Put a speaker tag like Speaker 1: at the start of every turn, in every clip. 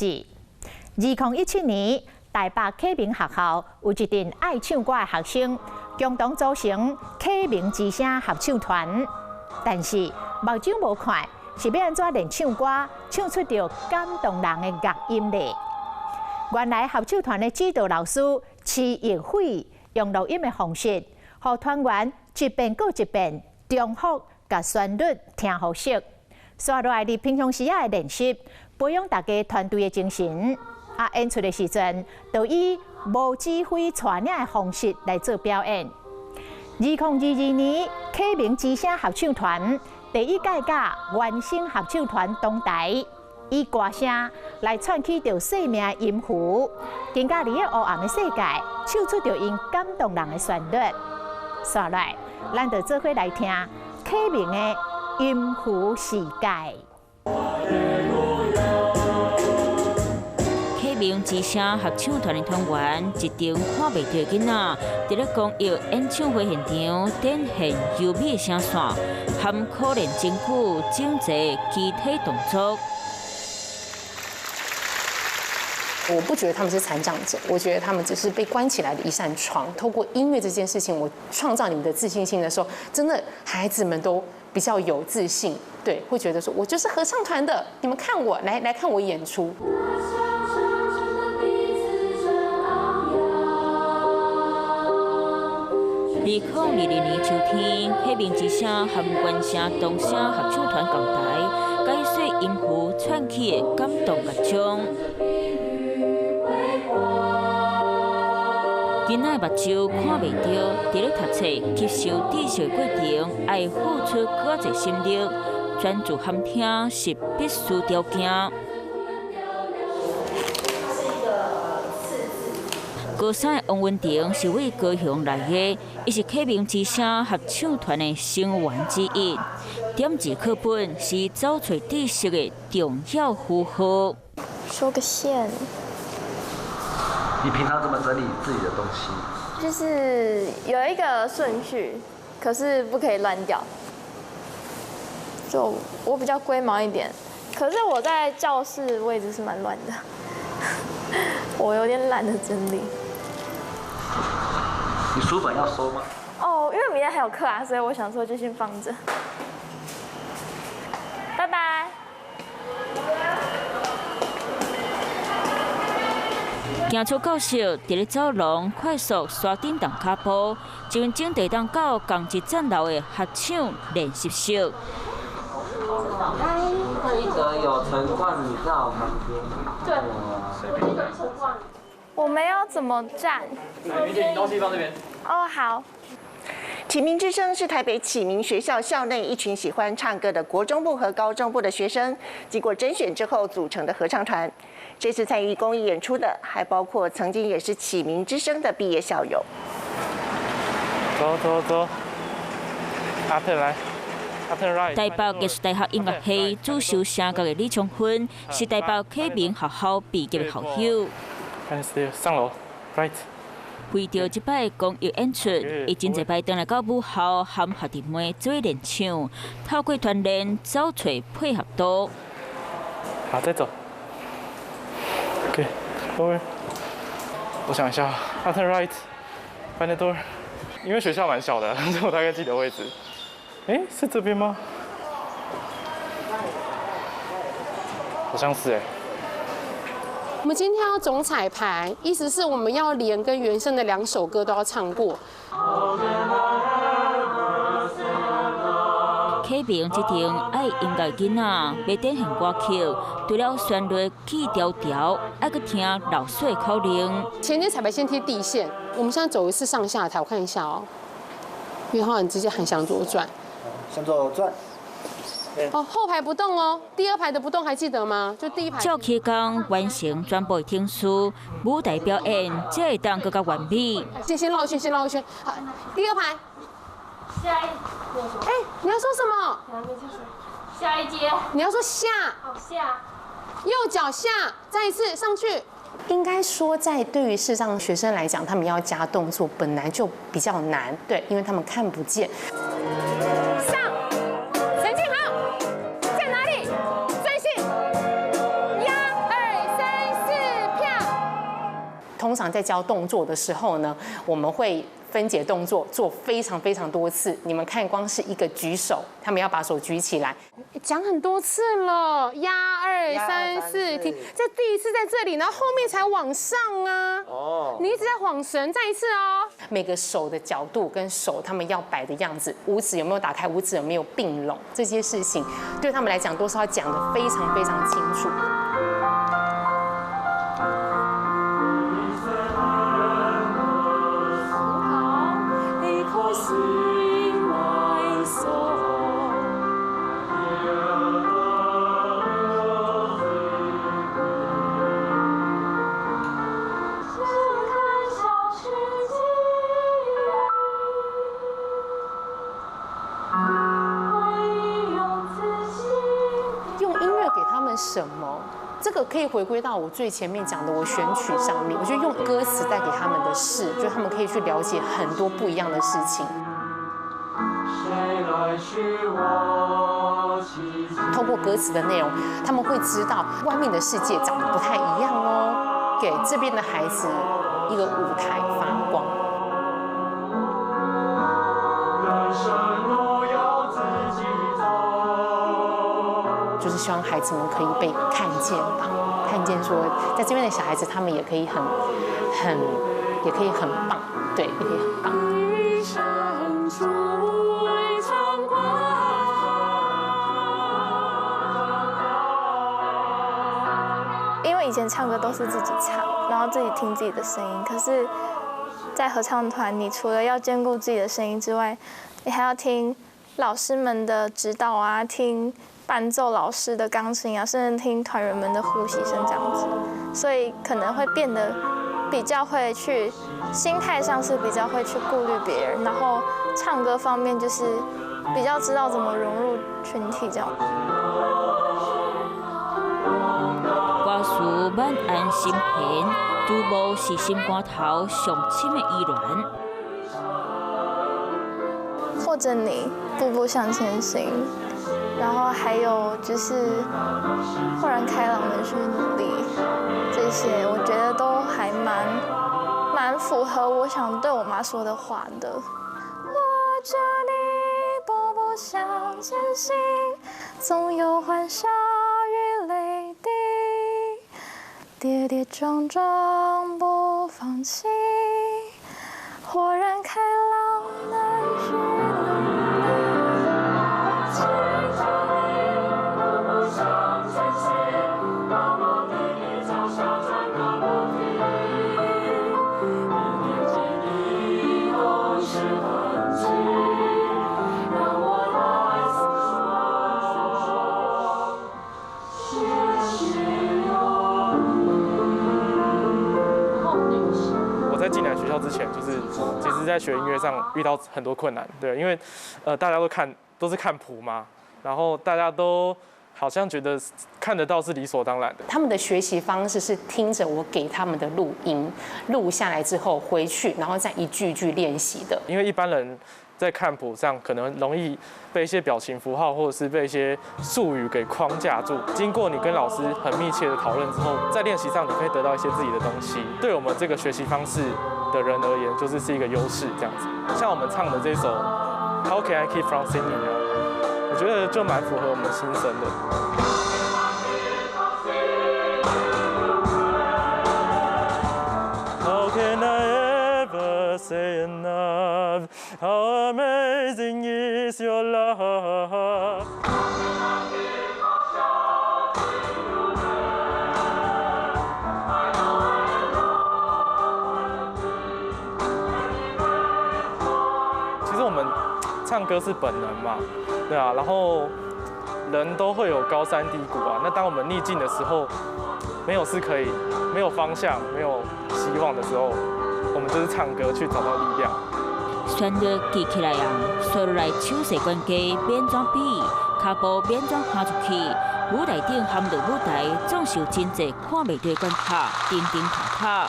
Speaker 1: 子。2017年，台北启明学校有一群爱唱歌的学生，共同组成启明之声合唱团。但是目睭无看，是要安怎练唱歌，唱出着感动人的乐音呢？原来合唱团的指导老师施奕慧用录音的方式，让团员一遍又一遍重复甲旋律听好熟，刷落来伫平常时的练习，培养大家团队的精神。演出的时阵，就以无指挥带领的方式来做表演。2022年，启明之声合唱团第一届甲原声合唱团同台，以歌声来串起着生命的音符，更加伫个黑暗的世界，唱出着因感动人的旋律。刷来，咱就做伙来听启明的音符世界。
Speaker 2: 启明之声合唱团的团员一场看袂到的囡仔，伫咧公益演唱会现场展现优美的声线，含可练真曲、整齐肢体动作。
Speaker 3: 我不觉得他们是残障者，我觉得他们只是被关起来的一扇窗。透过音乐这件事情，我创造你们的自信心的时候，真的孩子们都比较有自信，对，会觉得说我就是合唱团的，你们看我，来看我演出。
Speaker 2: 2020年秋天，启明之声和原声童声合唱团共台，解说音符串起的感动乐章。囡仔目睭看袂到，伫咧读册、吸收知识的过程，爱付出较侪心力，专注和听是必须条件。高三的王文婷是位高雄来的，伊是启明之声合唱团的成员之一。点字课本是找找知识的重要符号。
Speaker 4: 说个线。
Speaker 5: 你平常怎么整理自己的东西？
Speaker 4: 就是有一个顺序，可是不可以乱掉。就我比较龟毛一点，可是我在教室位置是蛮乱的，我有点懒得整理。
Speaker 5: 你书本要收吗？
Speaker 4: 哦，因为明天还有课啊，所以我想说就先放着。拜拜。
Speaker 2: 行出教室，伫咧走廊快速刷顶动脚步，就正地当到港一站楼的合唱练习室。
Speaker 6: 记得有陈冠宇在我旁边。
Speaker 4: 对，我们要怎么站？
Speaker 7: 明姐，你东西放这边。
Speaker 4: 哦，好。
Speaker 8: 启明之声是台北启明学校校内一群喜欢唱歌的国中部和高中部的学生，经过甄选之后组成的合唱团。这次参与公益演出的，还包括曾经也是启明之声的毕业校友。
Speaker 7: 走，阿特来。
Speaker 2: 台北艺术大学音乐系主修声乐的李昌勋，是台北启明学校毕业的校友。
Speaker 7: 上楼 ，right。
Speaker 2: 为着这摆公益演出，伊真侪摆倒来到母校和学弟妹做练唱，透过团练找找配合度。
Speaker 7: 好，再走。OK， door。我想一下 ，after right，find the door。因为学校蛮小的，所以我大概记得位置。哎，是这边吗？好像是哎。
Speaker 9: 我们今天要总彩排，意思是我们要连跟原声的2首歌都要唱过。
Speaker 2: 启明这场爱音乐囡仔要展现歌曲，除了旋律起调调，还去听老师的口令。
Speaker 9: 前天彩排先贴地线，我们现在走一次上下台，我看一下哦。因为他很直接喊向左转。
Speaker 5: 向左转。
Speaker 9: 哦，后排不动哦，第2排的不动，还记得吗？就第1排。
Speaker 2: 照起工完成全部的听书，舞台表演才会当更加完美。
Speaker 9: 先绕一圈，好，第2排。
Speaker 4: 下一。
Speaker 9: 哎，你要说什么？
Speaker 4: 下一节。
Speaker 9: 你要说下。
Speaker 4: 好下。
Speaker 9: 右脚下，再一次上去。
Speaker 3: 应该说，在对于视障学生来讲，他们要加动作本来就比较难，对，因为他们看不见。
Speaker 9: 上，陈静好，在哪里？专心，1、2、3。
Speaker 3: 通常在教动作的时候呢，我们会分解动作，做非常非常多次。你们看，光是一个举手，他们要把手举起来，
Speaker 9: 讲很多次了，压2、3、4，这第一次在这里，然后后面才往上啊。哦，你一直在晃神，再一次哦。
Speaker 3: 每个手的角度跟手他们要摆的样子，五指有没有打开，五指有没有并拢，这些事情对他们来讲都是要讲得非常非常清楚。什么？这个可以回归到我最前面讲的我选曲上面。我觉得用歌词带给他们的是，就他们可以去了解很多不一样的事情。透过歌词的内容，他们会知道外面的世界长得不太一样哦，给这边的孩子一个舞台发光。就是希望孩子们可以被看见吧，看见说，在这边的小孩子，他们也可以很棒，对，也可以很棒。
Speaker 4: 因为以前唱歌都是自己唱，然后自己听自己的声音，可是，在合唱团，你除了要兼顾自己的声音之外，你还要听老师们的指导啊，听伴奏老师的钢琴啊，甚至听团员们的呼吸声这样子，所以可能会变得比较会去心态上是比较会去顾虑别人，然后唱歌方面就是比较知道怎么融入群体这样。
Speaker 2: 歌词满安心弦，拄无是心肝头上深的依恋。
Speaker 4: 或者你步步向前行。然后还有就是豁然开朗的去努力，这些我觉得都还蛮符合我想对我妈说的话的。握着你步步向前行，总有欢笑与泪滴，跌跌撞撞不放弃，豁然开朗的去努力。
Speaker 7: 进来学校之前，就是其实在学音乐上遇到很多困难，对，因为大家都是看谱嘛，然后大家都好像觉得看得到是理所当然的。
Speaker 3: 他们的学习方式是听着我给他们的录音，录下来之后回去，然后再一句一句练习的。
Speaker 7: 因为一般人在看谱上可能容易被一些表情符号或者是被一些术语给框架住。经过你跟老师很密切的讨论之后，在练习上你可以得到一些自己的东西。对我们这个学习方式的人而言，就是一个优势这样子。像我们唱的这首 How Can I Keep From Singing 啊，我觉得就蛮符合我们心声的。How can I ever say enough? How amazing is your love? 其实我们唱歌是本能嘛，对啊，然后人都会有高山低谷啊。那当我们逆境的时候，没有事可以，没有方向，没有希望的时候，我们就是唱歌去找到力量。
Speaker 2: 旋律记起来啊，所来手势关机，免怎比，脚步免怎喊出去，舞台顶含着舞台，总是有真侪看袂对关卡，叮叮塔塔。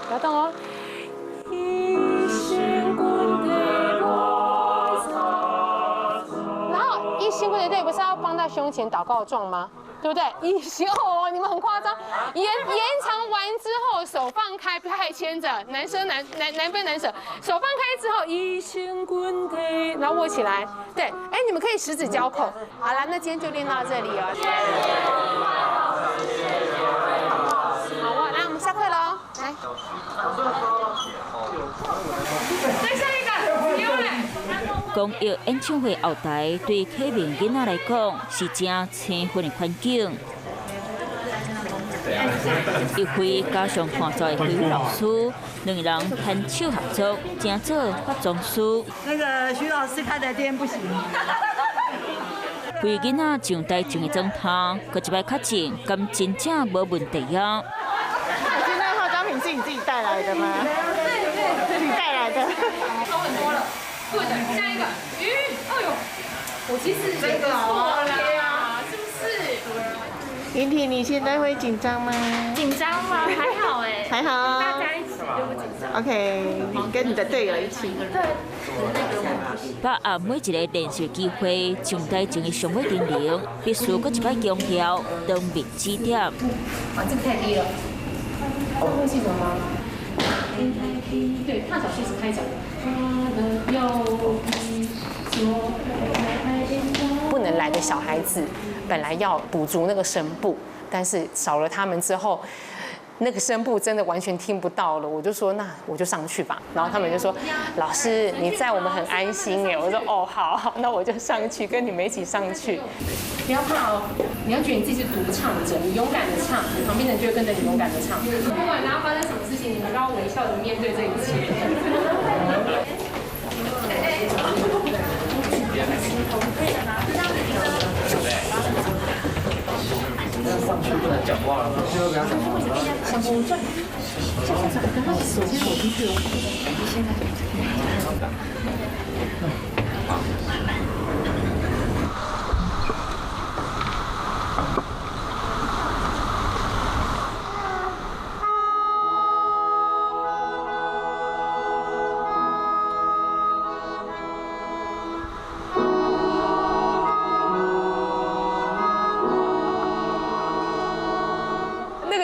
Speaker 9: 不要动哦。然后一心归队不是要放在胸前祷告状吗？对不对？一心哦，你们很夸张。延长完之后，手放开，不可以牵着，男分男舍，手放开之后一心滚给，然后握起来，对，哎，你们可以十指交扣。好了，那今天就练到这里哦。好啊，来我们下课喽，来。再下一个，有嘞。
Speaker 2: 公益演唱会后台对启明囡仔来讲是正兴奋的环境。一会加上看在的体育老师，两人牵手合作，正做化妆师。
Speaker 10: 那个徐老师开的店不行。
Speaker 2: 为囡仔上台上的状态，搁一摆较正，敢真正无问题啊！
Speaker 8: 现在化妆品是你自己带来的吗？对，自己带来的。
Speaker 9: 好很多了。对的，下一个，哎呦，我其实这个错了呀，是不是？
Speaker 8: 婷婷，你现在会紧张吗？
Speaker 11: 紧张吗？还好哎，
Speaker 8: 还好。
Speaker 11: 大家一起就不紧张。
Speaker 8: OK， 跟你的队友一起。
Speaker 11: 对。
Speaker 2: 把握每一个练习机会，上台前的上尾叮咛，必须搁一摆强调，当面指点。
Speaker 3: 啊，这个太低了。会系什么吗？对，踏脚是开脚。不能来的小孩子，本来要补足那个声部，但是少了他们之后，那个声部真的完全听不到了。我就说，那我就上去吧。然后他们就说，老师你在我们很安心哎。我说哦好，那我就上去跟你们一起上去。不要怕哦，你要觉得你自己是独唱者，你勇敢的唱，你旁边的人就会跟着你勇敢的唱。不管然后发生什么事情，你们都要微笑的面对这一切。
Speaker 5: 上去不能讲话了，最后不要讲话。
Speaker 3: 小波转，下，刚刚手先抹进去哦。现在。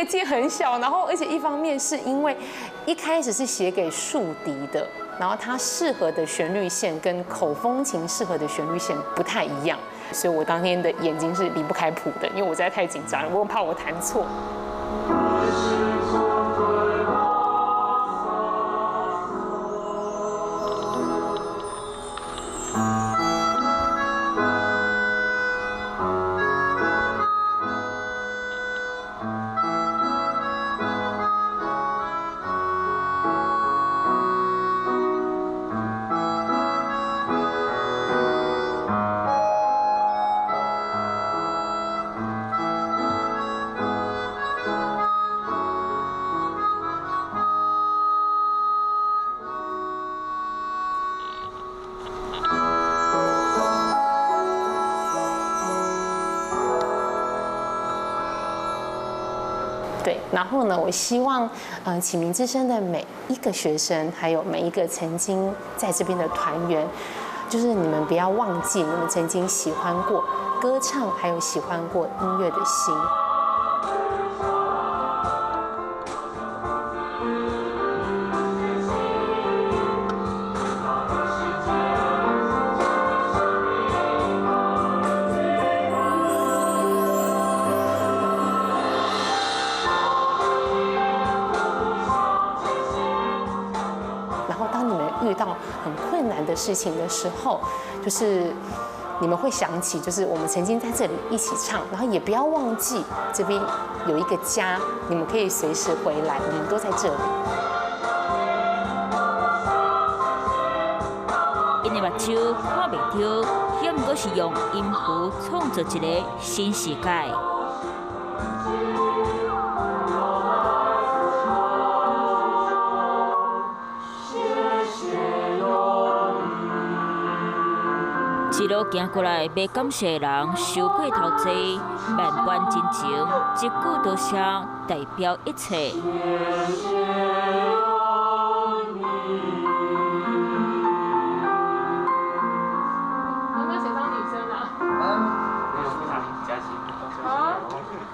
Speaker 3: 键很小，然后而且一方面是因为一开始是写给竖笛的，然后它适合的旋律线跟口风琴适合的旋律线不太一样，所以我当天的眼睛是离不开谱的，因为我实在太紧张了，我很怕我弹错。对，然后呢，我希望，启明之声的每一个学生，还有每一个曾经在这边的团员，就是你们不要忘记，你们曾经喜欢过歌唱，还有喜欢过音乐的心。遇到很困难的事情的时候，就是你们会想起，就是我们曾经在这里一起唱，然后也不要忘记这边有一个家，你们可以随时回来，我们都在这里。
Speaker 2: 因的目睭看袂到，也毋过是用音符创造一个新世界。一路行过来，要感谢的人受过头济，万般真情，一句多谢代表一切。